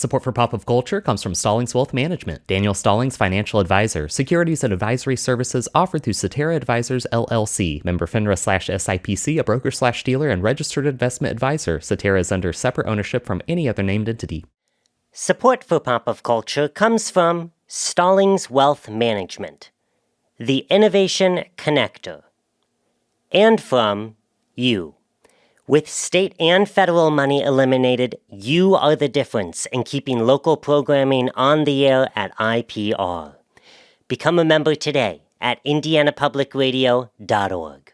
Support for Pop of Culture comes from Stallings Wealth Management. Daniel Stallings, financial advisor. Securities and advisory services offered through Cetera Advisors, LLC. Member FINRA/SIPC, a broker/dealer and registered investment advisor. Cetera is under separate ownership from any other named entity. Support for Pop of Culture comes from Stallings Wealth Management, the Innovation Connector, and from you. With state and federal money eliminated, you are the difference in keeping local programming on the air at IPR. Become a member today at indianapublicradio.org.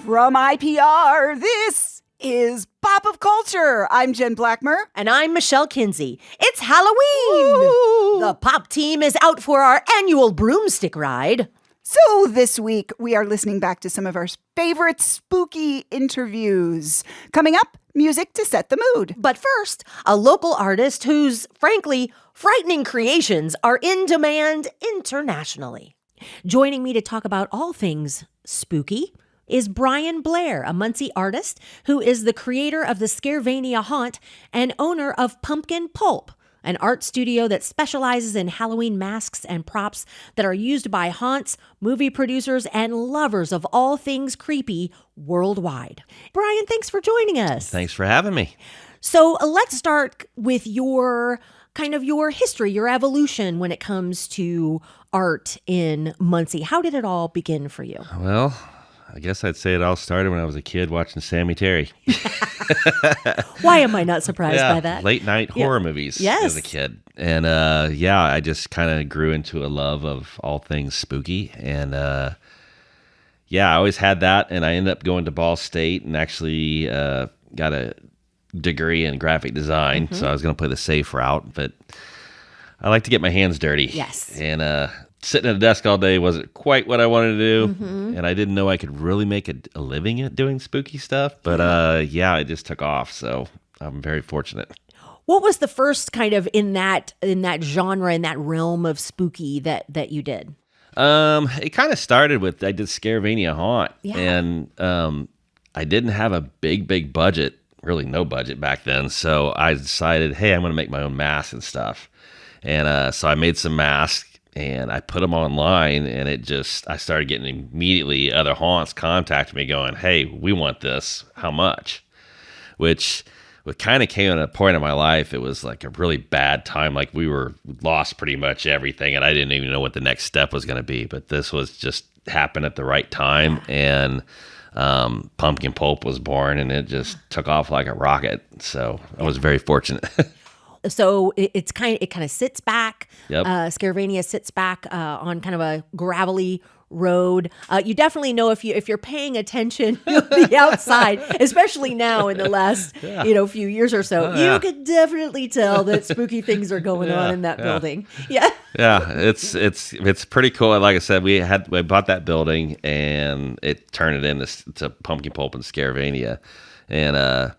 From IPR, this is Pop of Culture. I'm Jen Blackmer. And I'm Michelle Kinsey. It's Halloween! Woo! The pop team is out for our annual broomstick ride. So this week, we are listening back to some of our favorite spooky interviews. Coming up, music to set the mood. But first, a local artist whose, frankly, frightening creations are in demand internationally. Joining me to talk about all things spooky is Brian Blair, a Muncie artist who is the creator of the Scarevania Haunt and owner of Pumpkin Pulp, an art studio that specializes in Halloween masks and props that are used by haunts, movie producers, and lovers of all things creepy worldwide. Brian, thanks for joining us. Thanks for having me. So let's start with your history, your evolution when it comes to art in Muncie. How did it all begin for you? Well, I guess I'd say it all started when I was a kid watching Sammy Terry. Why am I not surprised by that? Late night horror movies as a kid. And I just kind of grew into a love of all things spooky. And I always had that. And I ended up going to Ball State and actually got a degree in graphic design. So I was going to play the safe route. But I like to get my hands dirty. Yes. And sitting at a desk all day wasn't quite what I wanted to do. And I didn't know I could really make a living at doing spooky stuff. But it just took off. So I'm very fortunate. What was the first kind of in that genre, in that realm of spooky that you did? It kind of started with, I did Scarevania Haunt. Yeah. And I didn't have a big budget, really no budget back then. So I decided, hey, I'm going to make my own masks and stuff. And so I made some masks. And I put them online, and I started getting immediately other haunts contact me going, hey, we want this. How much? Which kind of came at a point in my life. It was like a really bad time. Like we lost pretty much everything, and I didn't even know what the next step was going to be. But this was just happened at the right time. And Pumpkin Pulp was born, and it just took off like a rocket. So I was very fortunate. So it kind of sits back. Yep. Scarevania sits back on kind of a gravelly road. You definitely know if you're paying attention on the outside, especially now in the last few years or so. You could definitely tell that spooky things are going on in that building. Yeah. Yeah, it's pretty cool. Like I said, we bought that building and it turned it into Pumpkin Pulp and Scarevania, and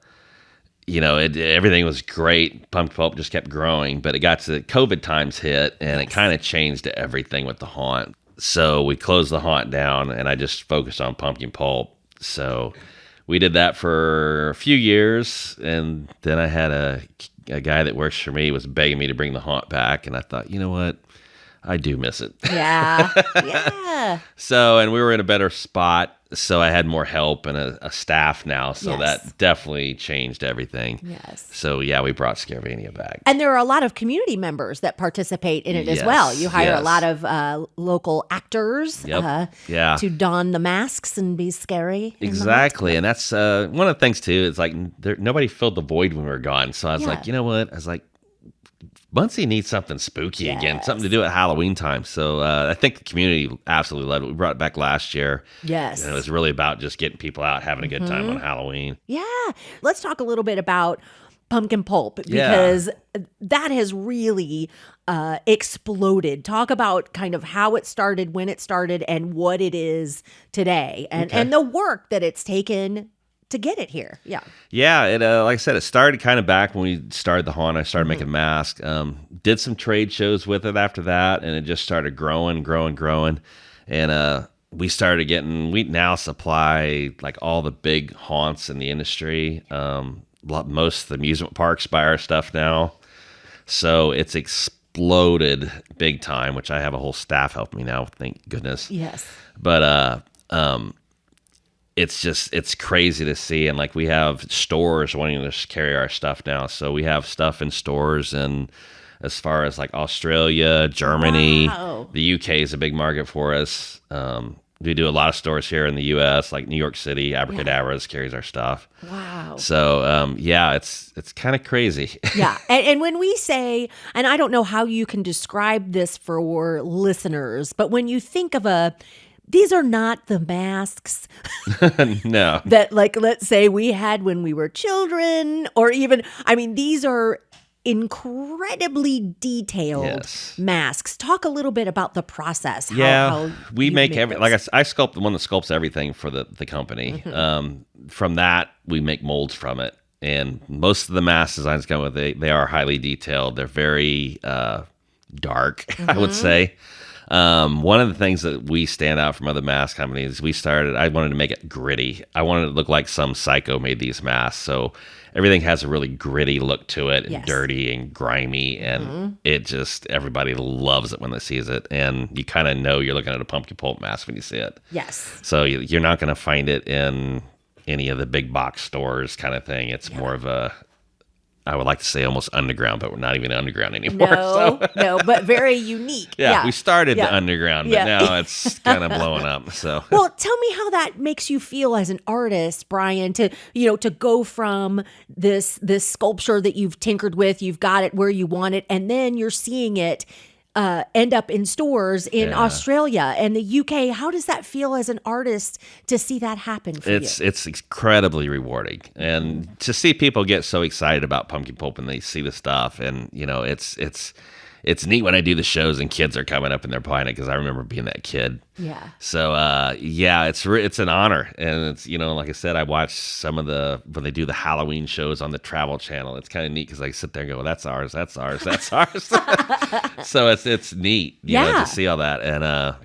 everything was great. Pumpkin Pulp just kept growing, but it got to the COVID times hit, and it kind of changed everything with the haunt. So we closed the haunt down, and I just focused on Pumpkin Pulp. So we did that for a few years, and then I had a guy that works for me was begging me to bring the haunt back, and I thought, you know what? I do miss it. Yeah. Yeah. So, and we were in a better spot. So I had more help and a staff now. So that definitely changed everything. Yes. So yeah, we brought Scarevania back. And there are a lot of community members that participate in it as well. You hire a lot of local actors to don the masks and be scary. Exactly. And that's one of the things too. It's like nobody filled the void when we were gone. So I was like, you know what? I was like, Muncie needs something spooky again, something to do at Halloween time. So I think the community absolutely loved it. We brought it back last year. Yes. And it was really about just getting people out, having a good time on Halloween. Yeah. Let's talk a little bit about Pumpkin Pulp, because that has really exploded. Talk about kind of how it started, when it started, and what it is today, and the work that it's taken to get it here. Yeah. Yeah, it like I said, it started kind of back when we started the haunt. I started making masks. Did some trade shows with it after that, and it just started growing. And we started getting. We now supply like all the big haunts in the industry. Most of the amusement parks buy our stuff now, so it's exploded big time. Which I have a whole staff helping me now. Thank goodness. Yes. But it's crazy to see. And like we have stores wanting to carry our stuff now. So we have stuff in stores and as far as like Australia, Germany, the UK is a big market for us. We do a lot of stores here in the US, like New York City, Abracadabras carries our stuff. Wow. So it's kind of crazy. Yeah. And when we say, and I don't know how you can describe this for listeners, but when you think of these are not the masks No. that, like, let's say we had when we were children, or even, I mean, these are incredibly detailed masks. Talk a little bit about the process. How we make every, like I sculpt the one that sculpts everything for the company. From that, we make molds from it. And most of the mask designs come with they are highly detailed. They're very dark, I would say. One of the things that we stand out from other mask companies, I wanted to make it gritty. I wanted it to look like some psycho made these masks. So everything has a really gritty look to it and dirty and grimy. And it just, everybody loves it when they sees it. And you kind of know you're looking at a pumpkin pulp mask when you see it. Yes. So you're not going to find it in any of the big box stores kind of thing. It's more of a, I would like to say almost underground, but we're not even underground anymore. No, but very unique. Yeah, we started the underground, but now it's kind of blowing up. So, well, tell me how that makes you feel as an artist, Brian, to go from this sculpture that you've tinkered with, you've got it where you want it, and then you're seeing it end up in stores in Australia and the UK. How does that feel as an artist to see that happen for you? It's incredibly rewarding. And to see people get so excited about pumpkin pulp when they see the stuff. And, it's neat when I do the shows and kids are coming up and they're buying it because I remember being that kid. Yeah. So, it's an honor. And it's, like I said, I watch some of when they do the Halloween shows on the Travel Channel. It's kind of neat because I sit there and go, well, that's ours, that's ours, that's ours. So it's neat, to see all that.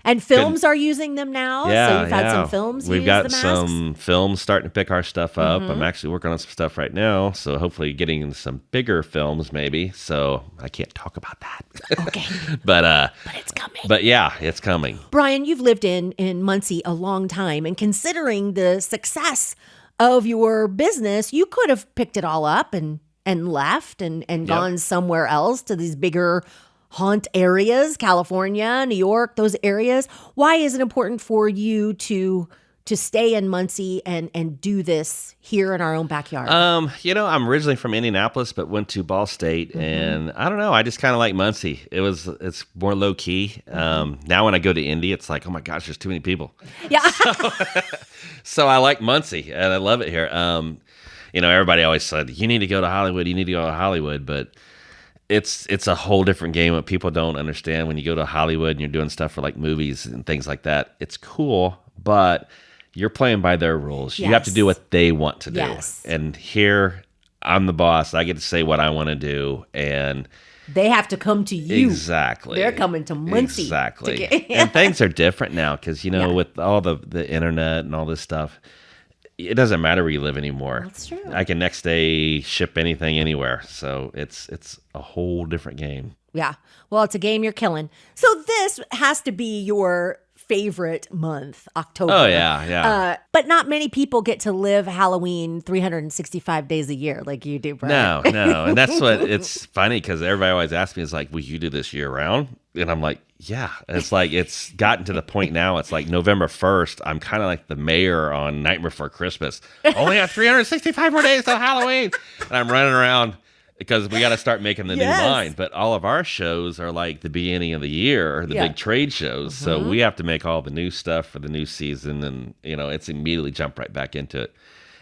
And films are using them now. Yeah, so you've had some films We've use got the masks? some films starting to pick our stuff up. I'm actually working on some stuff right now. So hopefully getting in some bigger films maybe. So I can't talk about that. Okay. But it's coming. But yeah, it's coming. Brian, you've lived in Muncie a long time, and considering the success of your business, you could have picked it all up and left and gone somewhere else to these bigger haunt areas, California, New York, those areas. Why is it important for you to stay in Muncie and do this here in our own backyard? I'm originally from Indianapolis, but went to Ball State, and I don't know. I just kind of like Muncie. It's more low key. Now when I go to Indy, it's like, oh my gosh, there's too many people. Yeah. So I like Muncie, and I love it here. Everybody always said you need to go to Hollywood. You need to go to Hollywood, but it's a whole different game. What people don't understand when you go to Hollywood and you're doing stuff for like movies and things like that. It's cool, but you're playing by their rules. You have to do what they want to do. Yes. And here, I'm the boss. I get to say what I want to do. And they have to come to you. Exactly. They're coming to Muncie. Exactly. And things are different now because, with all the internet and all this stuff, it doesn't matter where you live anymore. That's true. I can next day ship anything anywhere. So it's a whole different game. Yeah. Well, it's a game you're killing. So this has to be your favorite month, October. Oh, yeah. But not many people get to live Halloween 365 days a year like you do, Brian. No. And that's what, it's funny because everybody always asks me, it's like, will you do this year round? And I'm like, yeah. It's like, it's gotten to the point now, it's like November 1st, I'm kind of like the mayor on Night Before Christmas. Only have 365 more days till Halloween. And I'm running around because we got to start making the new line. But all of our shows are like the beginning of the year, the big trade shows. So we have to make all the new stuff for the new season. And, it's immediately jump right back into it.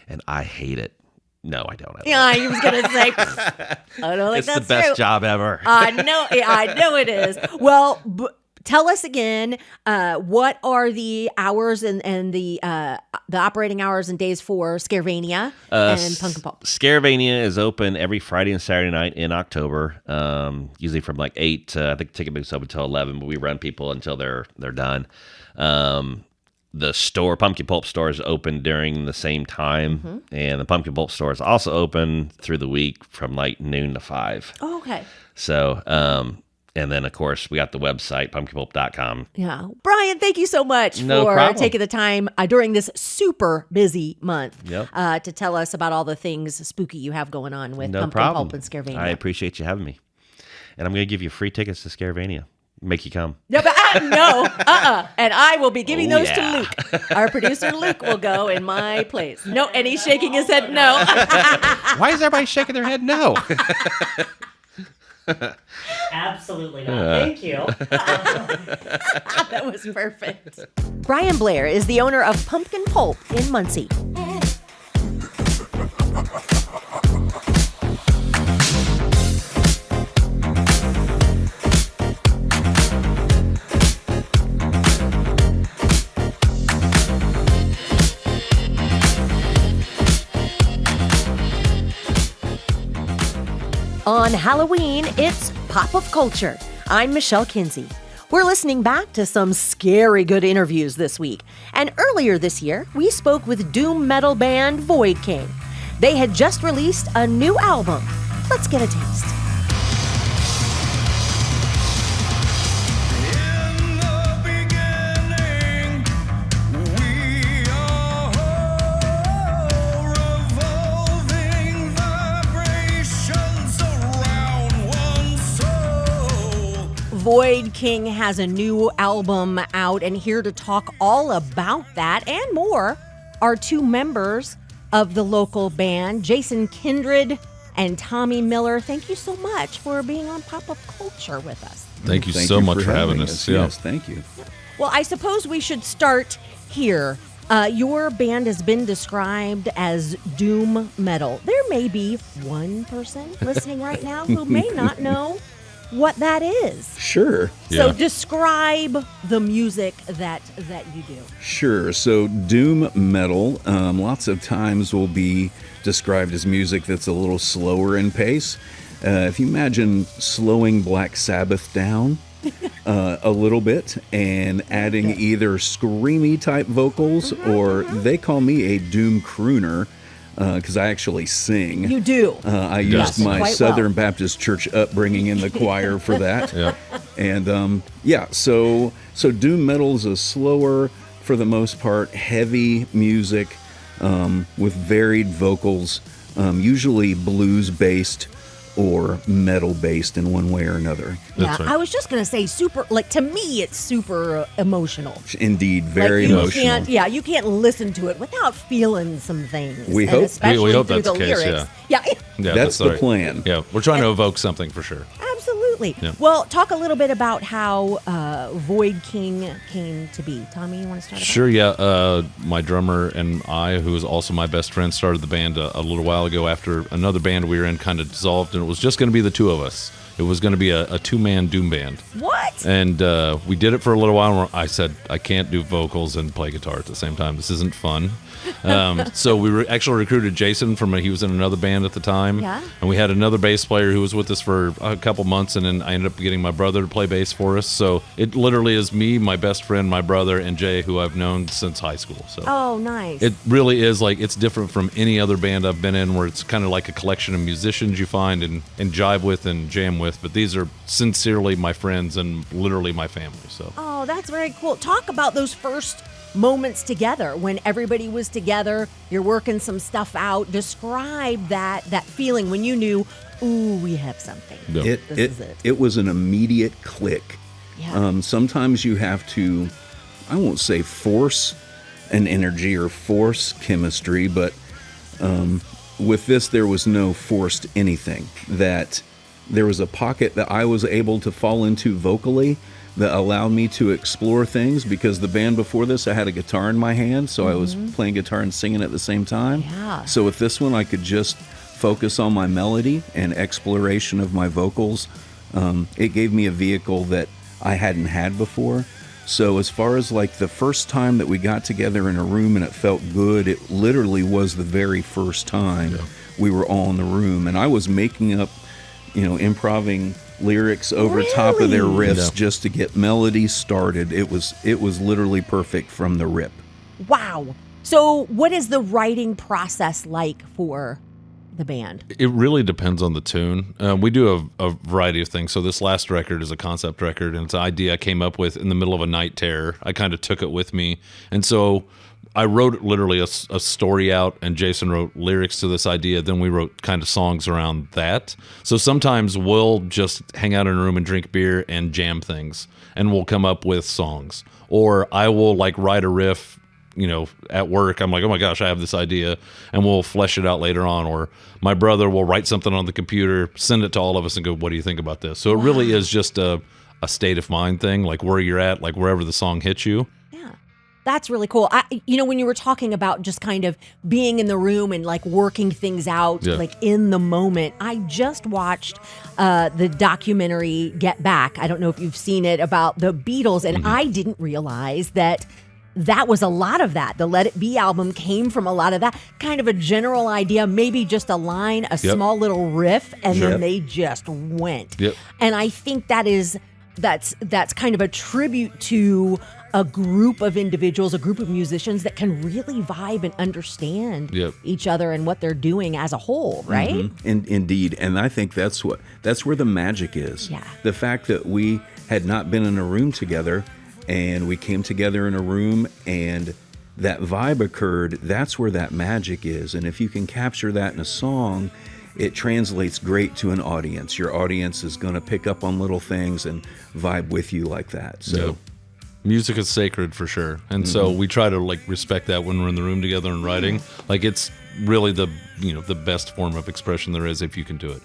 And I hate it. No, I don't. I was going to say, I don't think it's that's the best true. job ever. I know it is. Well, tell us again, what are the hours and the operating hours and days for Scarevania and Pumpkin Pulp? Scarevania is open every Friday and Saturday night in October, usually from like 8 to, I think ticket booths open until 11, but we run people until they're done. The store, Pumpkin Pulp store, is open during the same time, and the Pumpkin Pulp store is also open through the week from like noon to 5. Oh, okay. So, and then, of course, we got the website, pumpkinpulp.com. Yeah. Brian, thank you so much No for problem. taking the time during this super busy month Yep. to tell us about all the things spooky you have going on with No Pumpkin problem. Pulp and Scarevania. I appreciate you having me. And I'm going to give you free tickets to Scarevania. Make you come. No, but and I will be giving those yeah. to Luke. Our producer Luke will go in my place. No, and he's shaking his head no. Why is everybody shaking their head no? Absolutely not. Thank you. That was perfect. Brian Blair is the owner of Pumpkin Pulp in Muncie. On Halloween, it's Pop of Culture. I'm Michelle Kinsey. We're listening back to some scary good interviews this week. And earlier this year, we spoke with doom metal band Void King. They had just released a new album. Let's get a taste. Void King has a new album out, and here to talk all about that and more are two members of the local band, Jason Kindred and Tommy Miller. Thank you so much for being on Pop Up Culture with us. Thank you so much for having us. Yeah. Yes, thank you. Well, I suppose we should start here. Your band has been described as doom metal. There may be one person listening right now who may not know what that is. Sure. So Yeah. describe the music that you do. Sure. So doom metal, lots of times will be described as music that's a little slower in pace. If you imagine slowing Black Sabbath down a little bit and adding either screamy type vocals, or they call me a doom crooner, because I actually sing. You do. I Yes. used my Quite Southern well. Baptist church upbringing in the choir for that. Yep. And so doom metal is a slower, for the most part, heavy music with varied vocals, usually blues based or metal based in one way or another. That's Yeah, right. I was just gonna say super. Like to me, it's super emotional. Indeed, very like you emotional. Can't, yeah, you can't listen to it without feeling some things. We and hope- especially we hope through that's the the case, lyrics. Yeah. Yeah, That's the right. plan. Yeah, we're trying to evoke something for sure. Absolutely. Yeah. Well, talk a little bit about how Void King came to be. Tommy, you want to start? Sure, yeah. My drummer and I, who is also my best friend, started the band a little while ago after another band we were in kind of dissolved, and it was just going to be the two of us. It was going to be a two-man doom band. What? And we did it for a little while, and I said, I can't do vocals and play guitar at the same time. This isn't fun. So we actually recruited Jason he was in another band at the time. Yeah. And we had another bass player who was with us for a couple months, and then I ended up getting my brother to play bass for us. So it literally is me, my best friend, my brother, and Jay, who I've known since high school. So Oh, nice. it really is it's different from any other band I've been in, where it's kind of like a collection of musicians you find and jive with and jam with. But these are sincerely my friends and literally my family. So Oh, that's very cool. Talk about those first moments together when everybody was together. You're working some stuff out. Describe that feeling when you knew, ooh, we have something. Yeah. This is it. It was an immediate click. Yeah. Sometimes you have to, I won't say force an energy or force chemistry, but with this, there was no forced anything. That there was a pocket that I was able to fall into vocally that allowed me to explore things, because the band before this, I had a guitar in my hand, so I was playing guitar and singing at the same time. Yeah. So with this one, I could just focus on my melody and exploration of my vocals. It gave me a vehicle that I hadn't had before. So as far as like the first time that we got together in a room and it felt good, it literally was the very first time we were all in the room. And I was making up, improving lyrics over top of their riffs just to get melodies started. It was literally perfect from the rip. Wow. So what is the writing process like for the band? It really depends on the tune. We do a variety of things. So this last record is a concept record, and it's an idea I came up with in the middle of a night terror. I kind of took it with me. And so I wrote literally a story out, and Jason wrote lyrics to this idea. Then we wrote kind of songs around that. So sometimes we'll just hang out in a room and drink beer and jam things, and we'll come up with songs. Or I will write a riff at work. I'm like, oh my gosh, I have this idea, and we'll flesh it out later on. Or my brother will write something on the computer, send it to all of us, and go, what do you think about this? So it really is just a state of mind thing, like where you're at, like wherever the song hits you. Yeah, that's really cool. When you were talking about just kind of being in the room and working things out, in the moment, I just watched the documentary Get Back. I don't know if you've seen it, about the Beatles, and I didn't realize that was a lot of that. The Let It Be album came from a lot of that, kind of a general idea, maybe just a line, a small little riff, and then they just went. Yep. And I think that's kind of a tribute to a group of individuals, a group of musicians that can really vibe and understand each other and what they're doing as a whole, right? Mm-hmm. Indeed. And I think that's where the magic is. Yeah. The fact that we had not been in a room together, and we came together in a room and that vibe occurred, that's where that magic is. And if you can capture that in a song, it translates great to an audience. Your audience is going to pick up on little things and vibe with you like that. So music is sacred for sure. And so we try to respect that when we're in the room together and writing. It's really the best form of expression there is if you can do it.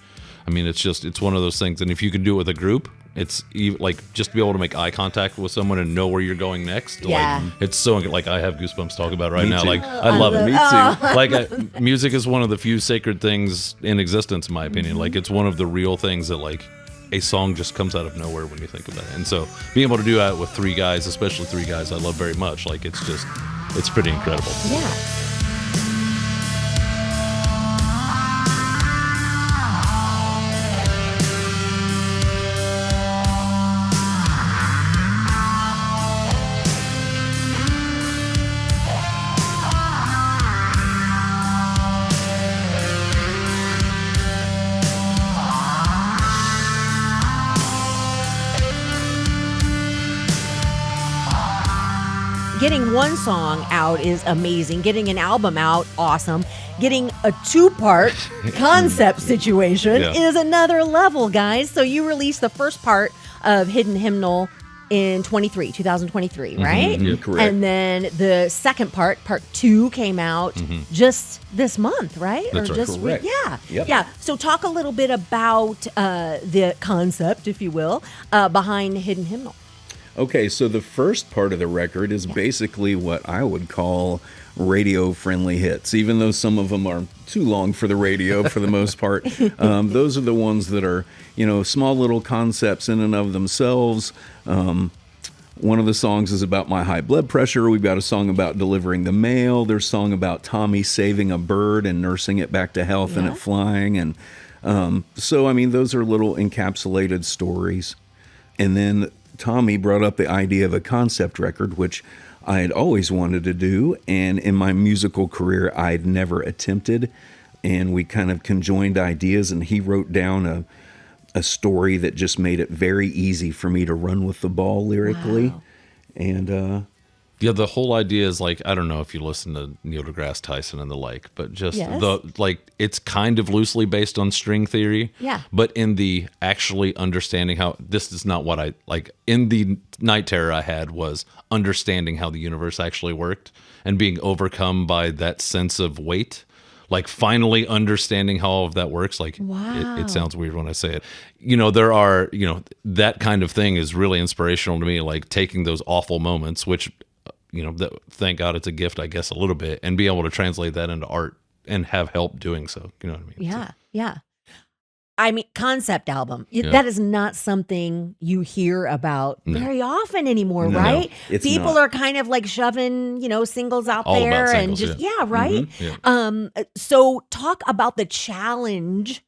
I mean, it's one of those things. And if you can do it with a group, it's just to be able to make eye contact with someone and know where you're going next. It's so I have goosebumps talking about it right now. Too. I love it. Me too. Music is one of the few sacred things in existence, in my opinion. It's one of the real things that a song just comes out of nowhere when you think about it. And so being able to do that with three guys, especially three guys I love very much, it's pretty incredible. Yeah. Getting one song out is amazing. Getting an album out, awesome. Getting a two-part concept situation is another level, guys. So you released the first part of Hidden Hymnal in 2023, right? Yeah, correct. And then the second part 2, came out just this month, right? That's right. Correct. Yeah. So talk a little bit about the concept, if you will, behind Hidden Hymnal. Okay, so the first part of the record is basically what I would call radio-friendly hits, even though some of them are too long for the radio for the most part. Those are the ones that are, small little concepts in and of themselves. One of the songs is about my high blood pressure. We've got a song about delivering the mail. There's a song about Tommy saving a bird and nursing it back to health and it flying. And those are little encapsulated stories. And then Tommy brought up the idea of a concept record, which I had always wanted to do, and in my musical career, I'd never attempted. And we kind of conjoined ideas, and he wrote down a story that just made it very easy for me to run with the ball lyrically. Wow. And the whole idea is I don't know if you listen to Neil deGrasse Tyson and the but just it's kind of loosely based on string theory. Yeah. But in the actually understanding how, this is not what I in the night terror I had was understanding how the universe actually worked and being overcome by that sense of weight. Finally understanding how all of that works. Wow. It sounds weird when I say it. There are, that kind of thing is really inspirational to me, taking those awful moments, which, thank God it's a gift, I guess, a little bit, and be able to translate that into art and have help doing so. You know what I mean? Yeah. I mean, concept album. That is not something you hear about very often anymore, right? It's People not. are kind of like shoving, singles out All there about singles, and just, yeah. right? Yeah. So talk about the challenge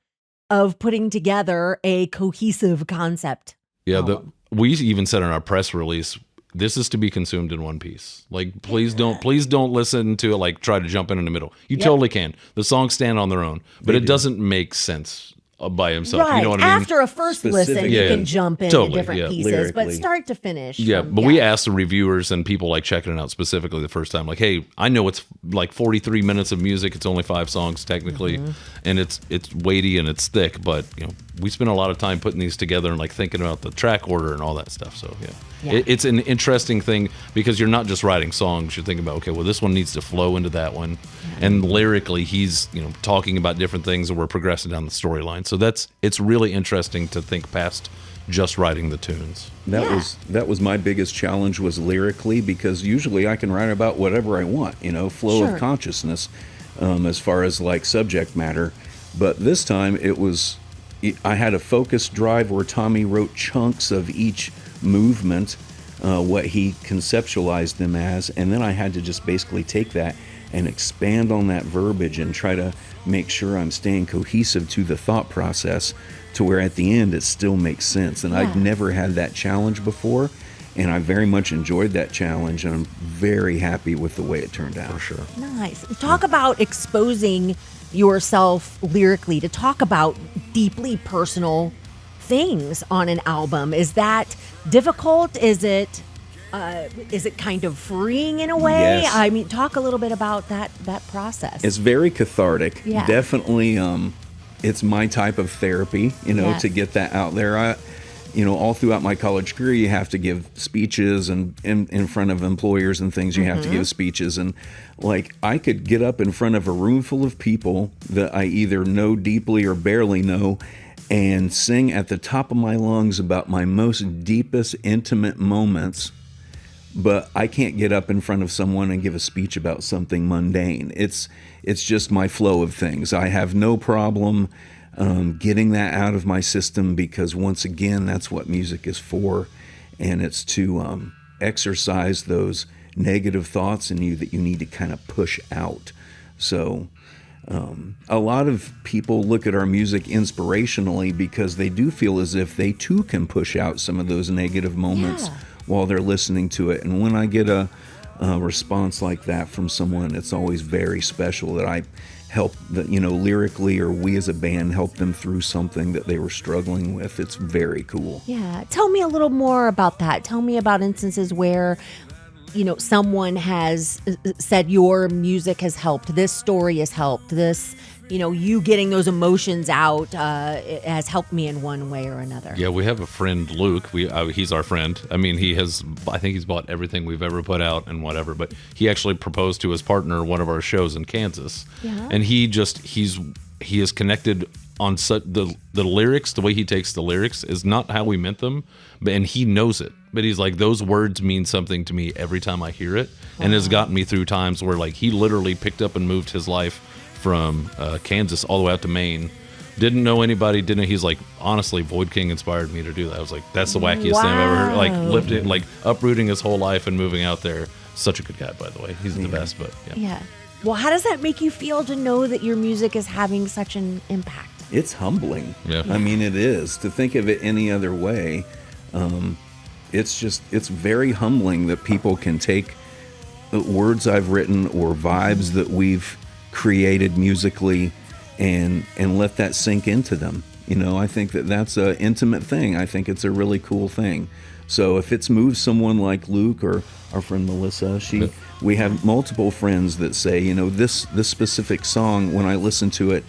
of putting together a cohesive concept. Yeah, album. we even said in our press release, this is to be consumed in one piece. Like, please don't listen to it, like, try to jump in the middle. You totally can. The songs stand on their own, but it doesn't make sense by himself. Right. You know what I mean? After a first listen, Specific- you Yeah, can jump in totally, different yeah. pieces, but Lyrically. start to finish. Yeah, from- but we asked the reviewers and people like checking it out specifically the first time, like, hey, I know it's like 43 minutes of music. It's only 5 songs technically, and it's weighty and it's thick. But we spent a lot of time putting these together and like thinking about the track order and all that stuff. So it's an interesting thing because you're not just writing songs. You're thinking about, okay, well, this one needs to flow into that one, and lyrically he's talking about different things, and we're progressing down the storyline. So it's really interesting to think past just writing the tunes. That was my biggest challenge, was lyrically, because usually I can write about whatever I want, flow Sure. of consciousness, as far as like subject matter. But this time I had a focus drive where Tommy wrote chunks of each movement, what he conceptualized them as, and then I had to just basically take that and expand on that verbiage and try to make sure I'm staying cohesive to the thought process, to where at the end it still makes sense. And I'd never had that challenge before, and I very much enjoyed that challenge, and I'm very happy with the way it turned out. For sure. Nice. Talk about exposing yourself lyrically, to talk about deeply personal things on an album. Is that difficult? Is it kind of freeing in a way? Yes. I mean, talk a little bit about that process. It's very cathartic. Yeah. Definitely, it's my type of therapy, Yes. to get that out there. All throughout my college career, you have to give speeches, and in front of employers and things, you have to give speeches. And like, I could get up in front of a room full of people that I either know deeply or barely know, and sing at the top of my lungs about my most deepest, intimate moments. But I can't get up in front of someone and give a speech about something mundane. It's just my flow of things. I have no problem getting that out of my system, because once again, that's what music is for, and it's to exercise those negative thoughts in you that you need to kind of push out. So a lot of people look at our music inspirationally because they do feel as if they too can push out some of those negative moments while they're listening to it. And when I get a response like that from someone, it's always very special that I help, lyrically, or we as a band help them through something that they were struggling with. It's very cool. Yeah. Tell me a little more about that. Tell me about instances where, someone has said your music has helped, this story has helped, this, you getting those emotions out it has helped me in one way or another. Yeah, we have a friend, Luke. He's our friend. I mean, I think he's bought everything we've ever put out and whatever, but he actually proposed to his partner one of our shows in Kansas. Yeah. And he is connected on the lyrics. The way he takes the lyrics is not how we meant them, and he knows it. But he's like, those words mean something to me every time I hear it, and has gotten me through times where like he literally picked up and moved his life from Kansas all the way out to Maine. Didn't know anybody. He's like, honestly, Void King inspired me to do that. I was like, that's the wackiest thing I've ever heard. Like, lifting, like uprooting his whole life and moving out there. Such a good guy, by the way. He's the best. But Yeah. Well, how does that make you feel to know that your music is having such an impact? It's humbling. Yeah. I mean, it is. To think of it any other way, it's very humbling that people can take words I've written or vibes that we've created musically and let that sink into them. I think that's an intimate thing. I think it's a really cool thing. So if it's moved someone like Luke or our friend Melissa, we have multiple friends that say, this specific song, when I listen to it,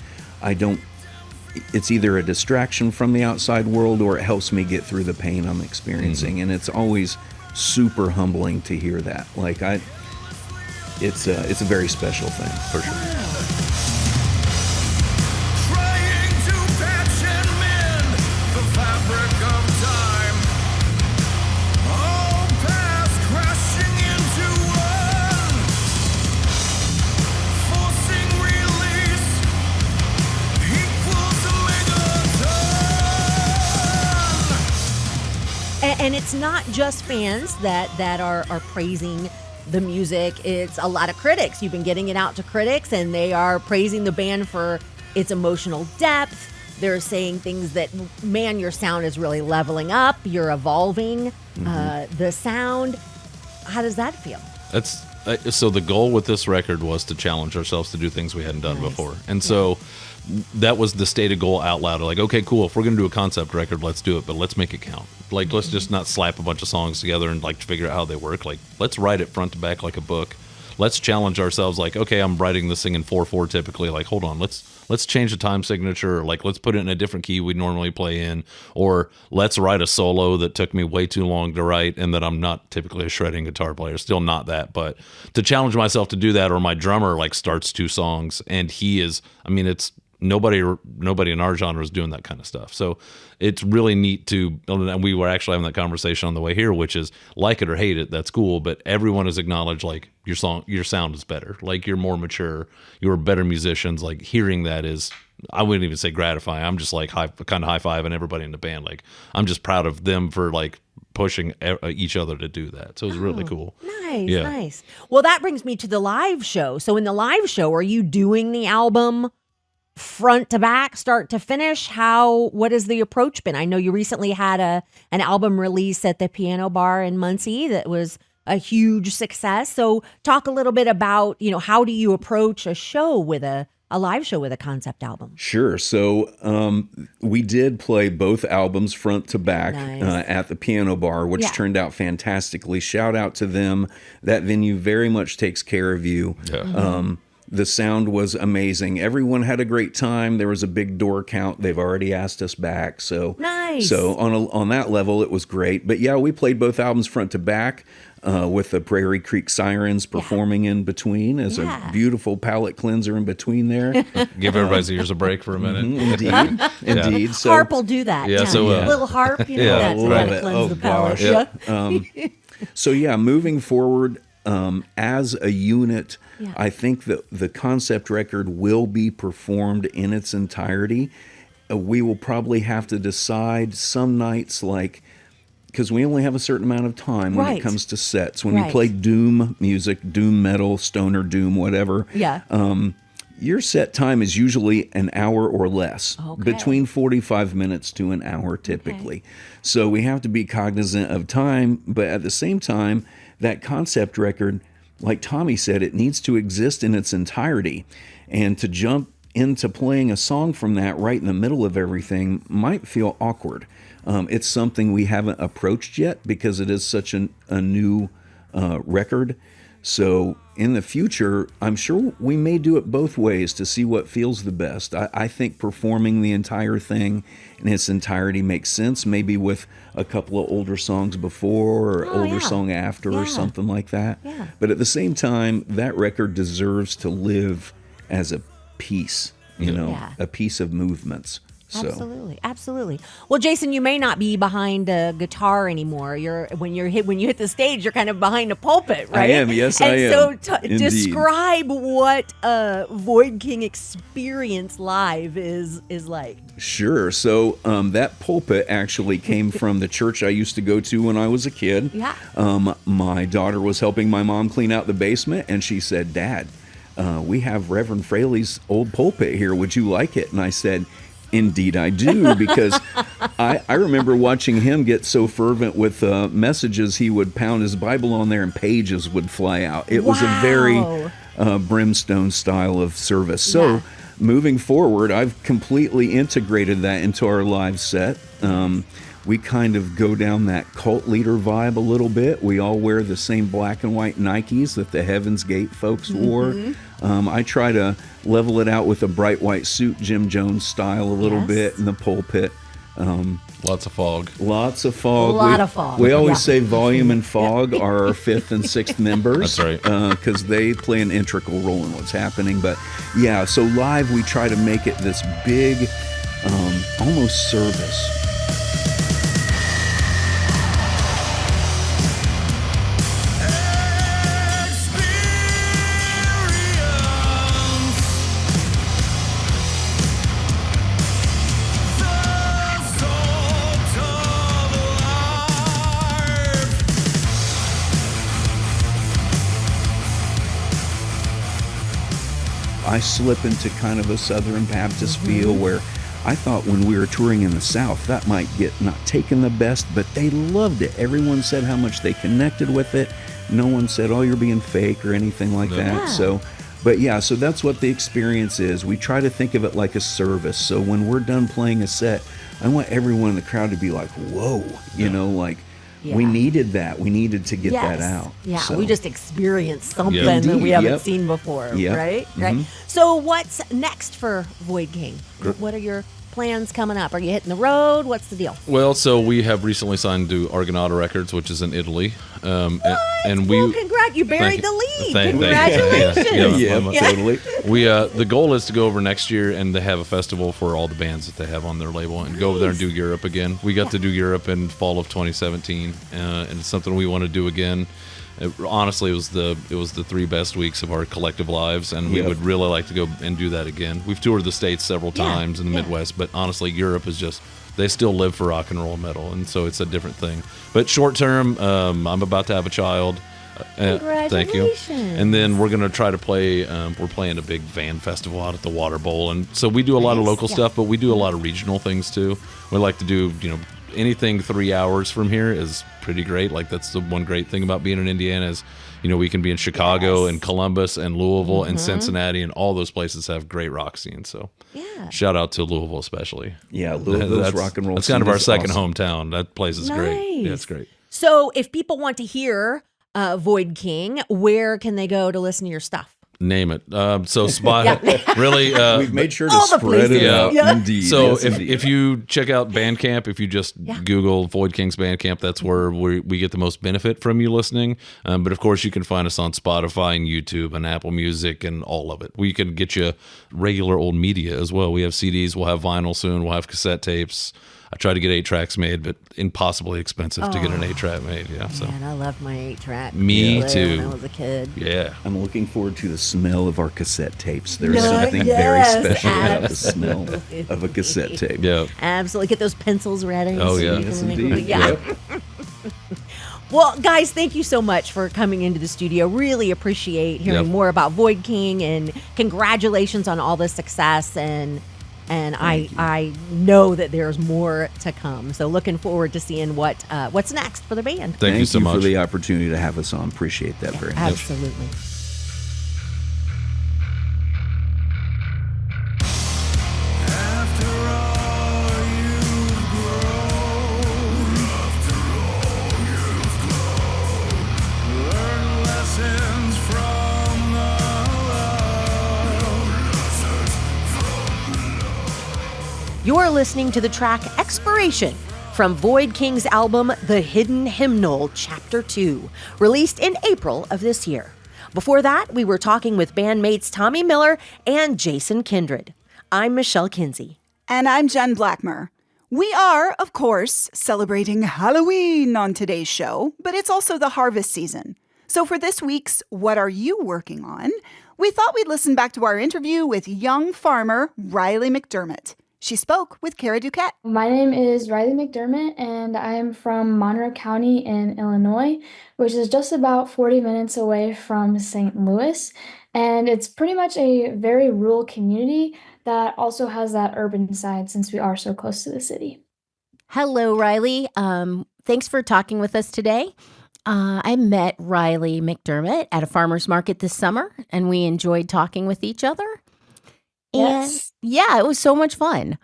it's either a distraction from the outside world or it helps me get through the pain I'm experiencing. And it's always super humbling to hear that. Like it's a very special thing, for sure. Trying to patch and mend the fabric of time. All past crashing into one. Forcing release equals a megaton. And it's not just fans that are praising the music. It's a lot of critics. You've been getting it out to critics, and they are praising the band for its emotional depth. They're saying things that, man, your sound is really leveling up. You're evolving the sound. How does that feel? That's so the goal with this record was to challenge ourselves to do things we hadn't done before. And so that was the stated goal out loud. Like, okay, cool. If we're going to do a concept record, let's do it, but let's make it count. Like, let's just not slap a bunch of songs together and like figure out how they work. Like, let's write it front to back like a book. Let's challenge ourselves. Like, okay, I'm writing this thing in 4/4 typically. Like, hold on, let's change the time signature. Or like, let's put it in a different key we normally play in. Or let's write a solo that took me way too long to write and that I'm not typically a shredding guitar player. Still not that, but to challenge myself to do that. Or my drummer like starts 2 songs and he is. I mean, it's nobody in our genre is doing that kind of stuff. So it's really neat to, and we were actually having that conversation on the way here, which is like it or hate it, that's cool, but everyone has acknowledged like your sound is better, like you're more mature, you're better musicians. Like hearing that is, I wouldn't even say gratifying. I'm just like kind of high-fiving everybody in the band. Like I'm just proud of them for like pushing each other to do that. So it was really cool. Nice. Well, that brings me to the live show. So in the live show, are you doing the album front to back, start to finish? What has the approach been? I know you recently had an album release at the Piano Bar in Muncie that was a huge success. So talk a little bit about, how do you approach a show with a live show with a concept album? Sure. So we did play both albums front to back at the Piano Bar, which turned out fantastically. Shout out to them. That venue very much takes care of you. Yeah. The sound was amazing. Everyone had a great time. There was a big door count. They've already asked us back. So nice. So on that level, it was great. But yeah, we played both albums front to back with the Prairie Creek Sirens performing in between as a beautiful palate cleanser in between there. Give everybody's ears a break for a minute. Indeed. So, harp will do that. Yeah. So little harp, that's love cleanse it. the palate. Yeah. So yeah, moving forward as a unit, I think that the concept record will be performed in its entirety. We will probably have to decide some nights, like, because we only have a certain amount of time when it comes to sets. When you play doom music, doom metal, stoner doom, whatever, your set time is usually an hour or less, between 45 minutes to an hour typically. So we have to be cognizant of time, but at the same time, that concept record, like Tommy said, it needs to exist in its entirety. And to jump into playing a song from that right in the middle of everything might feel awkward. It's something we haven't approached yet because it is such a new record. So in the future, I'm sure we may do it both ways to see what feels the best. I think performing the entire thing in its entirety makes sense, maybe with a couple of older songs before or older song after or something like that. Yeah. But at the same time, that record deserves to live as a piece, a piece of movements. So. Absolutely. Well, Jason, you may not be behind a guitar anymore. When you hit the stage, you're kind of behind a pulpit, right? I am. Yes, I am. So describe what a Void King experience live is like. Sure. So that pulpit actually came from the church I used to go to when I was a kid. Yeah. My daughter was helping my mom clean out the basement, and she said, "Dad, we have Reverend Fraley's old pulpit here. Would you like it?" And I said, "Indeed I do," because I remember watching him get so fervent with messages, he would pound his Bible on there and pages would fly out. It was a very brimstone style of service. So moving forward, I've completely integrated that into our live set. We kind of go down that cult leader vibe a little bit. We all wear the same black and white Nikes that the Heaven's Gate folks wore. I try to level it out with a bright white suit, Jim Jones style a little bit in the pulpit. Lots of fog. Lots of fog. A lot of fog. We always say Volume and Fog are our 5th and 6th members. That's right. Because they play an integral role in what's happening. But yeah, so live we try to make it this big, almost service. I slip into kind of a Southern Baptist feel where I thought when we were touring in the South, that might get not taken the best, but they loved it. Everyone said how much they connected with it. No one said, oh, you're being fake or anything like that. So, but yeah, so that's what the experience is. We try to think of it like a service. So when we're done playing a set, I want everyone in the crowd to be like, whoa, you know, like, we needed that. We needed to get that out. Yeah, so. we just experienced something Indeed, that we haven't seen before, Yep. right? Right. So what's next for Void King? What are your plans coming up? Are you hitting the road? What's the deal? Well, so we have recently signed to Argonaut Records, which is in Italy. And Well, you buried the lead. Thank you. Congratulations. Yeah, totally. We the goal is to go over next year and they have a festival for all the bands that they have on their label and go over there and do Europe again. We got to do Europe in fall of 2017, and it's something we want to do again. Honestly, it was the 3 best weeks of our collective lives, and we would really like to go and do that again. We've toured the States several times in the Midwest, but honestly, Europe is just, they still live for rock and roll and metal, and so it's a different thing. But short term, I'm about to have a child. Thank you. And then we're going to try to play, we're playing a big van festival out at the Water Bowl, and so we do a lot of local stuff, but we do a lot of regional things too. We like to do, anything 3 hours from here is pretty great. Like, that's the one great thing about being in Indiana is, we can be in Chicago and Columbus and Louisville and Cincinnati, and all those places have great rock scenes. So shout out to Louisville especially. Yeah, Louisville's rock and roll That's kind of our second awesome. hometown. That place is great. Yeah, it's great. So if people want to hear Void King, where can they go to listen to your stuff? Name it. So Spot really. We've made sure to all the spread it places. out. Yeah. Indeed. So Yes, if, indeed. if you check out Bandcamp, if you just Google Void King's Bandcamp, that's where we get the most benefit from you listening. But of course, you can find us on Spotify and YouTube and Apple Music and all of it. We can get you regular old media as well. We have CDs, we'll have vinyl soon, we'll have cassette tapes. I tried to get 8-tracks made, but impossibly expensive to get an 8-track made. Yeah, so Man, I loved my 8-track. Me when too. I was a kid. yeah. I'm looking forward to the smell of our cassette tapes. There's No, something yes, very special about the absolutely. smell of a cassette tape. Yeah. Absolutely. Get those pencils ready. Oh, yeah. you Yes, can make indeed. them- Yeah. Well, guys, thank you so much for coming into the studio. Really appreciate hearing more about Void King, and congratulations on all the success. And I know that there's more to come. So looking forward to seeing what's next for the band. Thank you so much. for the opportunity to have us on. Appreciate that very much. Absolutely. After all you've grown, learn lessons from the love. You're listening to the track Expiration from Void King's album The Hidden Hymnal Chapter 2, released in April of this year. Before that, we were talking with bandmates Tommy Miller and Jason Kindred. I'm Michelle Kinsey. And I'm Jen Blackmer. We are, of course, celebrating Halloween on today's show, but it's also the harvest season. So for this week's What Are You Working On?, we thought we'd listen back to our interview with young farmer Riley McDermott. She spoke with Kara DuQuette. My name is Riley McDermott, and I am from Monroe County in Illinois, which is just about 40 minutes away from St. Louis. And it's pretty much a very rural community that also has that urban side since we are so close to the city. Hello, Riley. Thanks for talking with us today. I met Riley McDermott at a farmer's market this summer, and we enjoyed talking with each other. And Yes. yeah, it was so much fun.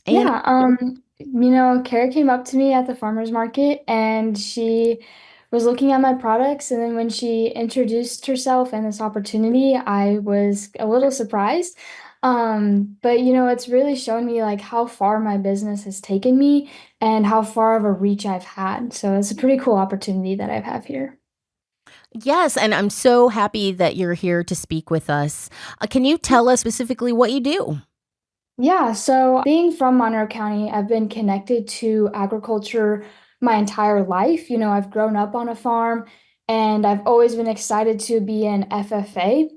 And Yeah, Kara came up to me at the farmer's market and she was looking at my products. And then when she introduced herself and this opportunity, I was a little surprised. But it's really shown me like how far my business has taken me and how far of a reach I've had. So it's a pretty cool opportunity that I have here. yes, and I'm so happy that you're here to speak with us. Can you tell us specifically what you do? Yeah, so being from Monroe County, I've been connected to agriculture my entire life. I've grown up on a farm and I've always been excited to be an FFA.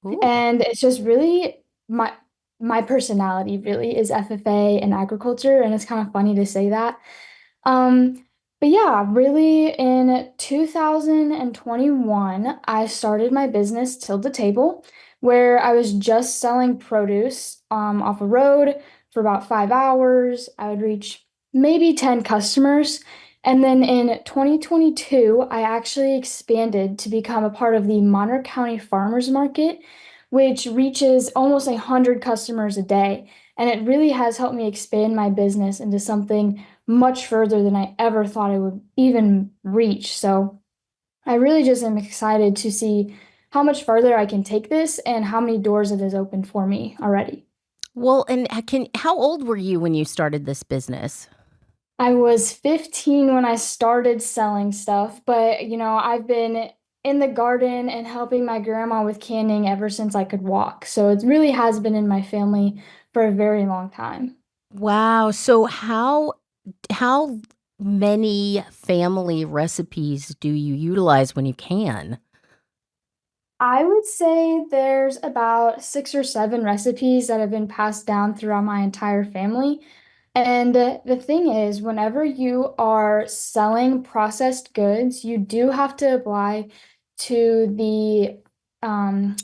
Ooh. And it's just really my personality really is FFA and agriculture, and it's kind of funny to say that. But yeah, really in 2021, I started my business Till the Table, where I was just selling produce off a road for about 5 hours. I would reach maybe 10 customers. And then in 2022, I actually expanded to become a part of the Monroe County Farmers Market, which reaches almost 100 customers a day. And it really has helped me expand my business into something much further than I ever thought I would even reach. So I really just am excited to see how much further I can take this and how many doors it has opened for me already. Well, and how old were you when you started this business? I was 15 when I started selling stuff, but I've been in the garden and helping my grandma with canning ever since I could walk. So it really has been in my family for a very long time. Wow. So how many family recipes do you utilize when you can? I would say there's about 6 or 7 recipes that have been passed down throughout my entire family. And the thing is, whenever you are selling processed goods, you do have to apply to the um,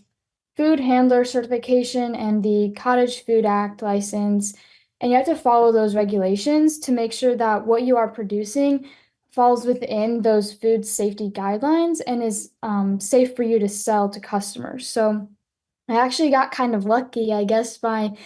food handler certification and the Cottage Food Act license. And you have to follow those regulations to make sure that what you are producing falls within those food safety guidelines and is safe for you to sell to customers. So I actually got kind of lucky, I guess, my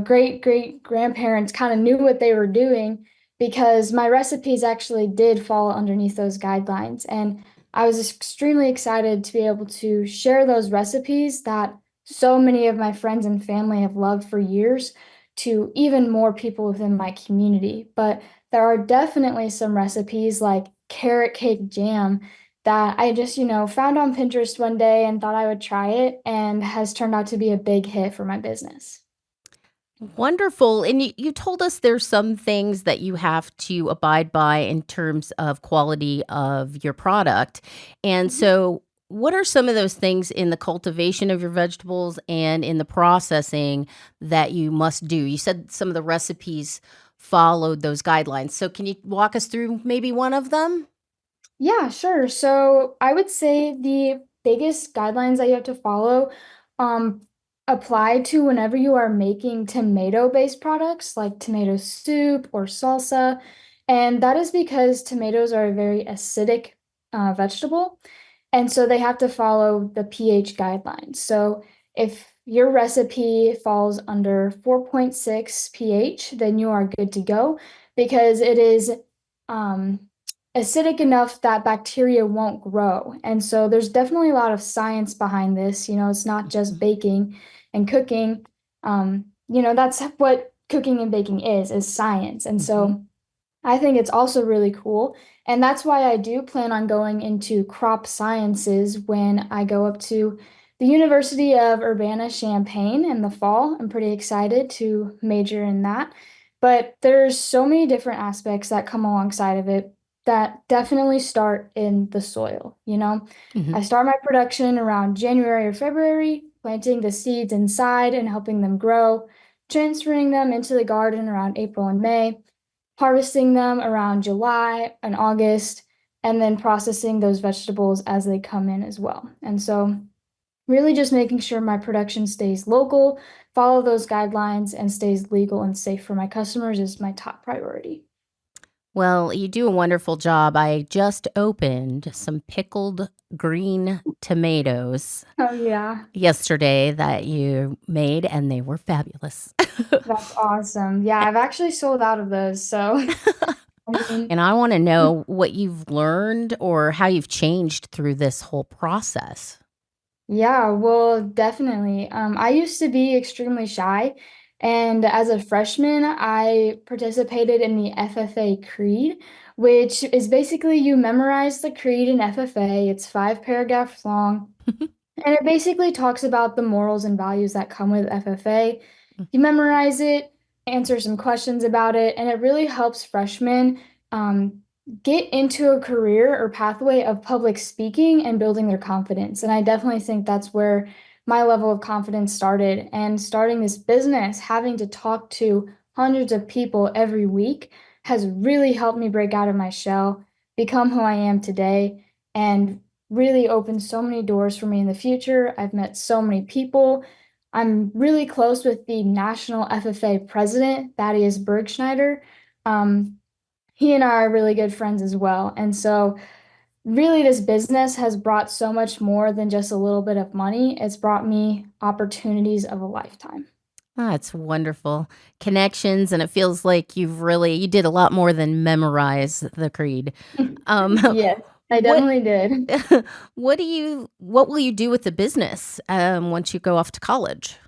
great great grandparents kind of knew what they were doing because my recipes actually did fall underneath those guidelines. And I was extremely excited to be able to share those recipes that so many of my friends and family have loved for years to even more people within my community. But there are definitely some recipes like carrot cake jam that I just found on Pinterest one day and thought I would try it and has turned out to be a big hit for my business. Wonderful. And you told us there's some things that you have to abide by in terms of quality of your product. And so, what are some of those things in the cultivation of your vegetables and in the processing that you must do? You said some of the recipes followed those guidelines. So, can you walk us through maybe one of them? Yeah, sure. So I would say the biggest guidelines that you have to follow um, apply to whenever you are making tomato-based products like tomato soup or salsa. And that is because tomatoes are a very acidic vegetable. And so they have to follow the pH guidelines. So if your recipe falls under 4.6 pH, then you are good to go because it is um, acidic enough that bacteria won't grow. And so there's definitely a lot of science behind this. It's not just baking and cooking. That's what cooking and baking is science. And Mhm. so I think it's also really cool. And that's why I do plan on going into crop sciences when I go up to the University of Urbana-Champaign in the fall. I'm pretty excited to major in that. But there's so many different aspects that come alongside of it that definitely start in the soil. Mhm. I start my production around January or February, planting the seeds inside and helping them grow, transferring them into the garden around April and May, harvesting them around July and August, and then processing those vegetables as they come in as well. And so, really just making sure my production stays local, follow those guidelines, and stays legal and safe for my customers is my top priority. Well, you do a wonderful job. I just opened some pickled green tomatoes Oh, yeah, yesterday that you made, and they were fabulous. that's awesome. Yeah, I've actually sold out of those. So, I mean, And I want to know what you've learned or how you've changed through this whole process. yeah, well, definitely. I used to be extremely shy, and as a freshman, I participated in the FFA Creed, which is basically you memorize the creed in FFA. It's 5 paragraphs long, and it basically talks about the morals and values that come with FFA. You memorize it, answer some questions about it, and it really helps freshmen um, get into a career or pathway of public speaking and building their confidence. And I definitely think that's where my level of confidence started. And starting this business, having to talk to hundreds of people every week has really helped me break out of my shell, become who I am today, and really opened so many doors for me in the future. I've met so many people. I'm really close with the National FFA president, Thaddeus Bergschneider. He and I are really good friends as well. And so really, this business has brought so much more than just a little bit of money. It's brought me opportunities of a lifetime. That's wonderful. Connections, and it feels like you did a lot more than memorize the creed. Yes, I definitely did. What will you do with the business once you go off to college?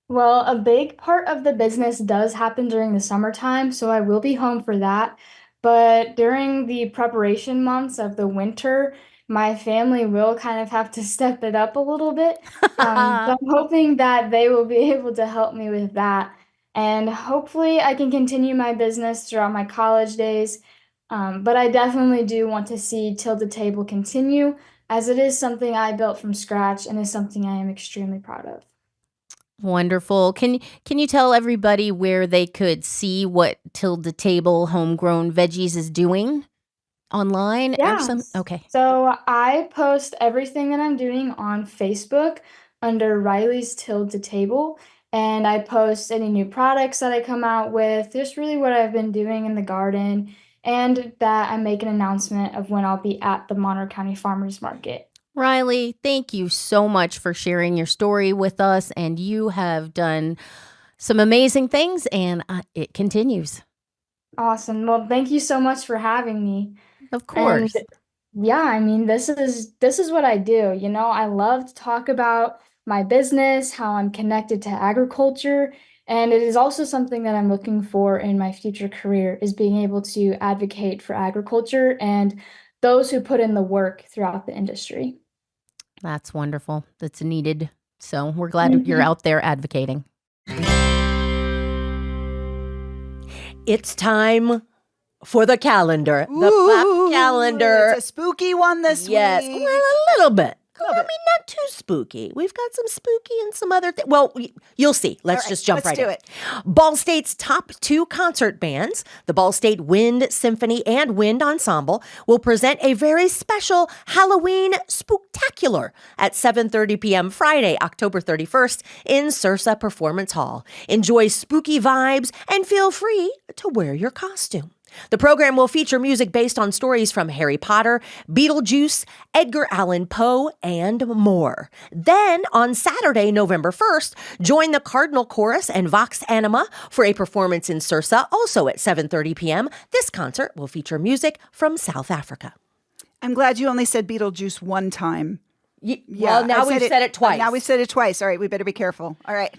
Well, a big part of the business does happen during the summertime, so I will be home for that. But during the preparation months of the winter, my family will kind of have to step it up a little bit. So I'm hoping that they will be able to help me with that. And hopefully, I can continue my business throughout my college days. But I definitely do want to see Till the Table continue, as it is something I built from scratch and is something I am extremely proud of. Wonderful. Can you tell everybody where they could see what Till the Table Homegrown Veggies is doing online? Okay. So I post everything that I'm doing on Facebook under Riley's Till the Table. And I post any new products that I come out with, just really what I've been doing in the garden, and that I make an announcement of when I'll be at the Monroe County Farmers Market. Riley, thank you so much for sharing your story with us. And you have done some amazing things, and it continues. Awesome. Well, thank you so much for having me. Of course. And yeah, I mean, this is what I do. I love to talk about my business, how I'm connected to agriculture, and it is also something that I'm looking for in my future career, is being able to advocate for agriculture and those who put in the work throughout the industry. That's wonderful. That's needed. So we're glad you're out there advocating. It's time for the calendar. The pop calendar. It's a spooky one this week. Yes, well, a little bit. I mean, not too spooky. We've got some spooky and some other things. Well, you'll see. Let's just jump right in. Let's do it. Ball State's top 2 concert bands, the Ball State Wind Symphony and Wind Ensemble, will present a very special Halloween spooktacular at 7:30 p.m. Friday, October 31st in Sursa Performance Hall. Enjoy spooky vibes and feel free to wear your costume. The program will feature music based on stories from Harry Potter, Beetlejuice, Edgar Allan Poe, and more. Then, on Saturday, November 1st, join the Cardinal Chorus and Vox Anima for a performance in Sursa, also at 7:30 p.m. This concert will feature music from South Africa. I'm glad you only said Beetlejuice one time. Well, now we've said it twice. Now we've said it twice. All right, we better be careful. All right.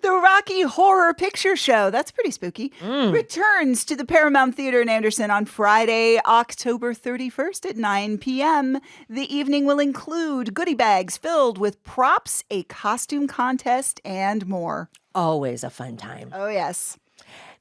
The Rocky Horror Picture Show, that's pretty spooky, returns to the Paramount Theater in Anderson on Friday, October 31st at 9 p.m. The evening will include goodie bags filled with props, a costume contest, and more. Always a fun time. Oh, yes.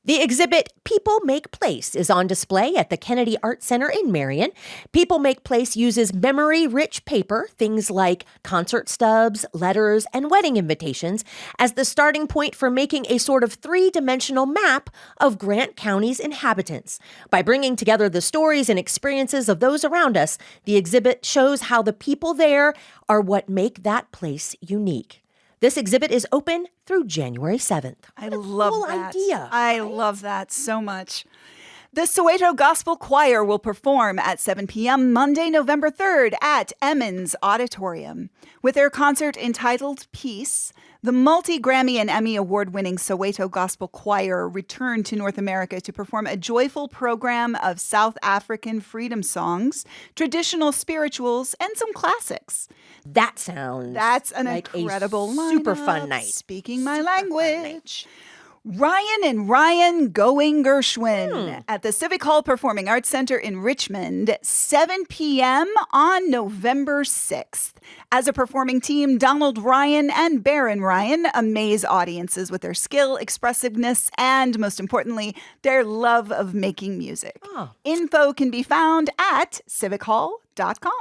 The exhibit People Make Place is on display at the Kennedy Art Center in Marion. People Make Place uses memory-rich paper, things like concert stubs, letters, and wedding invitations, as the starting point for making a sort of 3-dimensional map of Grant County's inhabitants. By bringing together the stories and experiences of those around us, the exhibit shows how the people there are what make that place unique. This exhibit is open through January 7th. I love cool that. idea. I love that so much. The Soweto Gospel Choir will perform at 7 p.m. Monday, November 3rd at Emmons Auditorium. With their concert entitled Peace, the multi-Grammy and Emmy award-winning Soweto Gospel Choir returned to North America to perform a joyful program of South African freedom songs, traditional spirituals, and some classics. That's an incredible super lineup. fun night. Speaking my language. Ryan and Ryan Going Gershwin at the Civic Hall Performing Arts Center in Richmond, 7 p.m. on November 6th. As a performing team, Donald Ryan and Baron Ryan amaze audiences with their skill, expressiveness, and most importantly, their love of making music. Info can be found at civichall.com.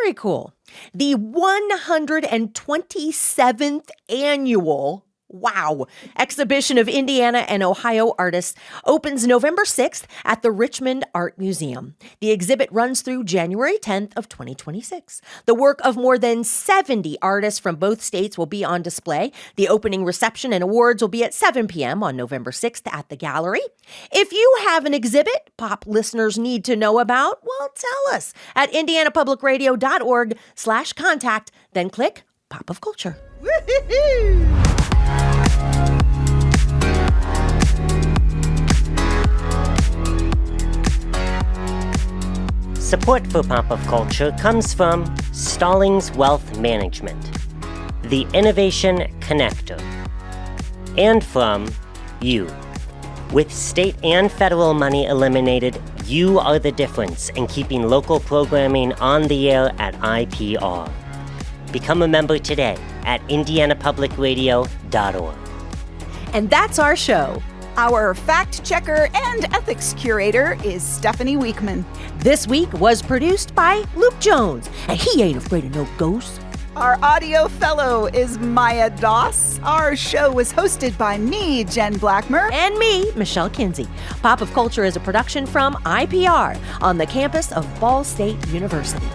Very cool. The 127th annual Wow! Exhibition of Indiana and Ohio artists opens November 6th at the Richmond Art Museum. The exhibit runs through January 10th of 2026. The work of more than 70 artists from both states will be on display. The opening reception and awards will be at 7 p.m. on November 6th at the gallery. If you have an exhibit pop listeners need to know about, well, tell us at indianapublicradio.org/contact, then click Pop of Culture. Woo-hoo-hoo! Support for Pop of Culture comes from Stallings Wealth Management, the Innovation Connector, and from you. With state and federal money eliminated, you are the difference in keeping local programming on the air at IPR. Become a member today at indianapublicradio.org. And that's our show. Our fact checker and ethics curator is Stephanie Weekman. This week was produced by Luke Jones, and he ain't afraid of no ghosts. Our audio fellow is Maya Doss. Our show was hosted by me, Jen Blackmer. And me, Michelle Kinsey. Pop of Culture is a production from IPR on the campus of Ball State University.